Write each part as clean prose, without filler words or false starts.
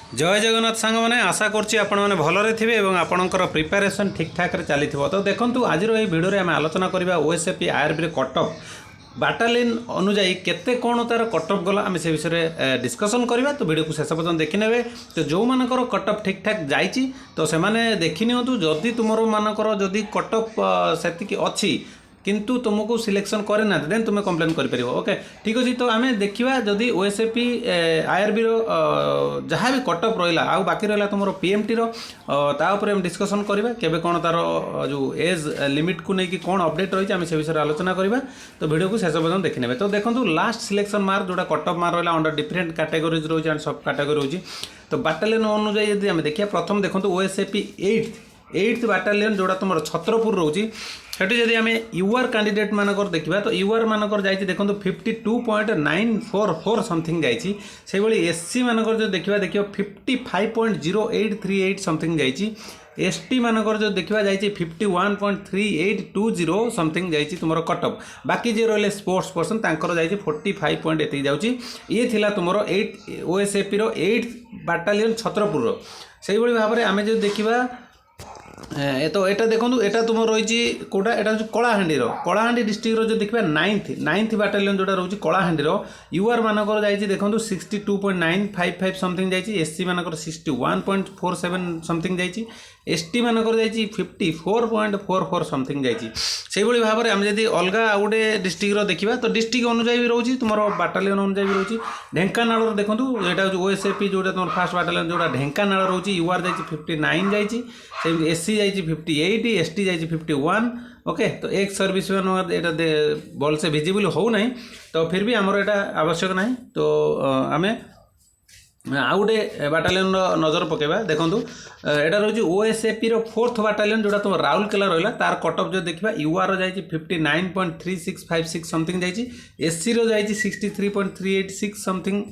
जय जगन्नाथ सांग मैंने आशा करुच्ची आपण मैंने भलरे थे और आपणकर प्रिपेरेसन ठीक ठाक चली तो देखो आज ये भिडियो आम आलोचना करवा ओएसएपी आईआरबी कटअफ बाटालियन अनुजाई केते कौन तार कटअफ गला आम से विषय डिस्कसन करवा तो वीडियो को शेष पर्यटन देखी ने तो जो मानकर कटअफ ठीक ठाक जाइए तो से देखी नियंतु जदि तुम मानकर जदि कटअफ से अच्छी किंतु तुमको सिलेक्शन करे ना देन तुम कंप्लेन कर ओके ठीक अच्छे तो आम देखा जदि ओएसएपी आईआरबी जहाँ भी कटअफ रहा आउ बाकी रहा तुम पीएमटी तापर हम डिस्कसन करवा केबे कौन तार जो एज लिमिट को लेकिन कौन अपडेट रही है से विषय आलोचना करवा तो वीडियो को शेष पर्यटन देखी ने तो देखो लास्ट सिलेक्शन मार्क जोटा कटअफ मार्क रहा अंडर डिफरेंट कैटेगोरीज रही है सब कैटेगोरी रही तो बाटालियन अनुजाई यदि आम देखिए प्रथम देखो ओएसएपी एट्थ बाटालियन जोड़ा तुम छत्रपुर रोची सेठी जदि आम यूआर कैंडिडेट मानकर देखा तो यूआर मानकर जाइए देखो 52.944 समथिंग जाइए से एससी मानकर जो देखा 55.0838 समथिंग जाइए एसटी मानकर जो देखा जाइए 51.3820 समथिंग जाइए तुम कटअफ बाकी जो रही स्पोर्ट्स पर्सन तांकर जाइए 45 पॉइंट एति जाउची ये थिला तुमरो 8 ओएसएपी रो 8 बाटालियन छत्रपुर से भाव में आम जो देखा तो यहाँ देखो यहाँ तुम रही कौटा यहाँ कलाहांडी डिस्ट्रिक्ट जो देखा नाइन्थ बाटालियन जोटा रही कलाहांडी यूआर मानकर जाइए देखो 62.955 समथिंग जाइए एससी मानकर 61.47 समथिंग जाइए एसटी मानकर जाइए 54.44 समथिंग जाइए से भाव में आम जब अलग गोटे डिस्ट्रिक्ट देखा तो डिस्ट्रिक्ट अनुजाई भी रोचे तुम बाटालियन अनुजाई भी रोचे ढेंकानाल देखो यहाँ ओएसएपी जोटा तुम फास्ट बाटालियन जोटा ढेंकानाल रोचे यूआर जाइए 59 जाइए एससी जाइए 58 एसटी जाइए 51 ओके तो एक सर्विस मैन यहाँ भल से विजिबल हो ना तो फिर भी आमर यहाँ आवश्यक ना तो आम आउ गोटे बाटालियन नजर पकेबा देखो यहाँ रोज ओएसएपी रो 4th बाटालियन जोटा तुम राउरकेला रहा तार कटअफ जो देखा यूआर जाइए 59.3656 समथिंग जाइए एससी रो जाइए 63.386 समथिंग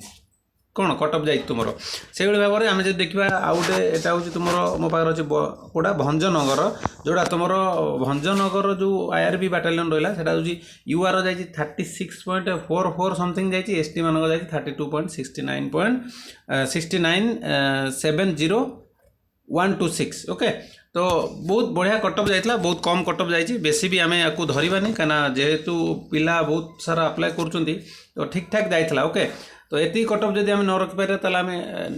कौन कटअफ जाइए तुम से भाव में आम जब देखा आउ गोटे यहाँ हूँ तुम मो पाखे अच्छे कौटा भंजनगर जोड़ा तुम भंजनगर जो आईआरबी बाटालियन रहा है हूँ यूआर जाइए 36.44 समथिंग जाइए एसटी मान जाइए 32.69.6970126 ओके तो बहुत बढ़िया कटअफ जाइए बहुत कम कटअफ जाइए बेसी भी आम या धरवानी कहीं जेहेतु पिला बहुत सारा अप्लाई कर तो ठीक ठाक जाइए ओके तो ये कटअफ जब आम न रखिपारे तो आम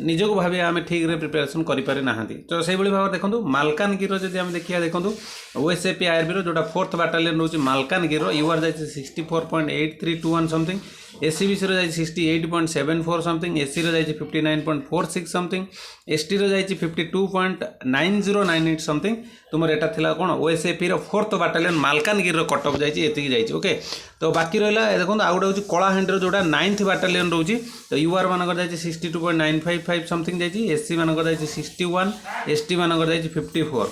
निजक भाव आम ठीक रे प्रिपेरेसन करें ना तो से भाव देखो मालकानगिरी जब आम देखा देखो ओएसएपी आईआरबी जोटा 4th बाटालियन रोचे मालकानगिरी यूआर जाइए 64.8321 समथिंग एससीबी जाइए 68.74 समथिंग एससी जाइए 59.46 समथिंग एसटी जाइए 52.9098 समथिंग तुम यहाँ थी कौन OSAP 4th battalion Malkangiri cutoff जाइए ओके तो बाकी रहा देखो आउ गोटे हूँ कलाहांडी जोटा 9th बाटालियन रोचे तो यूआर मानक जाइए 62.955 समथिंग जाइए एससी मानक जाइए 61 एसटी मानक जाइए 54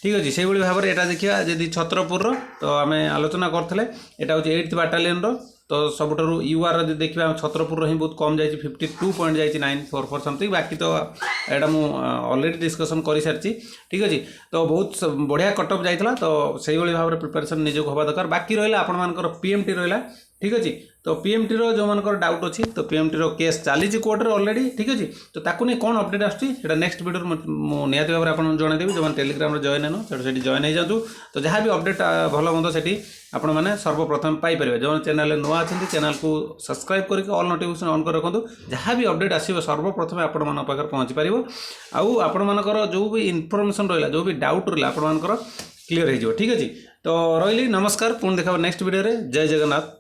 ठीक अच्छे से भाव में यहाँ देखिए जदि छत्रपुर तो आम आलोचना करते यहाँ हूँ 8th बाटालियन तो सबुठारु यूआर देखा छत्रपुर ही बहुत कम जाइए 52 पॉइंट जाइए 944 समथिंग बाकी तो यहाँ मुझे ऑलरेडी डिस्कसन कर सारी ठीक अच्छे तो बहुत बढ़िया कटअफ जाइए तो से भाव में प्रिपेरेसन निजक हवा दरकार बाकी रहा आपर पीएमटी रहा ठीक अच्छे तो पीएमटी जो मानकर डाउट अच्छी तो पीएमटी केस चली कोर्ट ऑलरेडी ठीक अच्छे तो ताकू नहीं कौन अपडेट आसटा नेक्स्ट वीडियो निहत भाव में आपको जनईदेवी जो टेलीग्राम जॉइन है से जॉइन हो जातु तो जहाँ भी अपडेट भल मंद से आपण मैंने सर्वप्रथम पाइपर जो चैनल नुआ अच्छा चैनल को सब्सक्राइब करके ऑल नोटिफिकेशन ऑन कर रखु जहाँ भी अपडेट आसो सर्वप्रथम आपण मान पाखे पहुँची पार आपण मानकर जो भी इनफर्मेशन रहा जो भी डाउट रहा आपण मानकर क्लीयर हो ठीक अच्छे तो रही नमस्कार पुणी देखा नेक्स्ट वीडियो जय जगन्नाथ।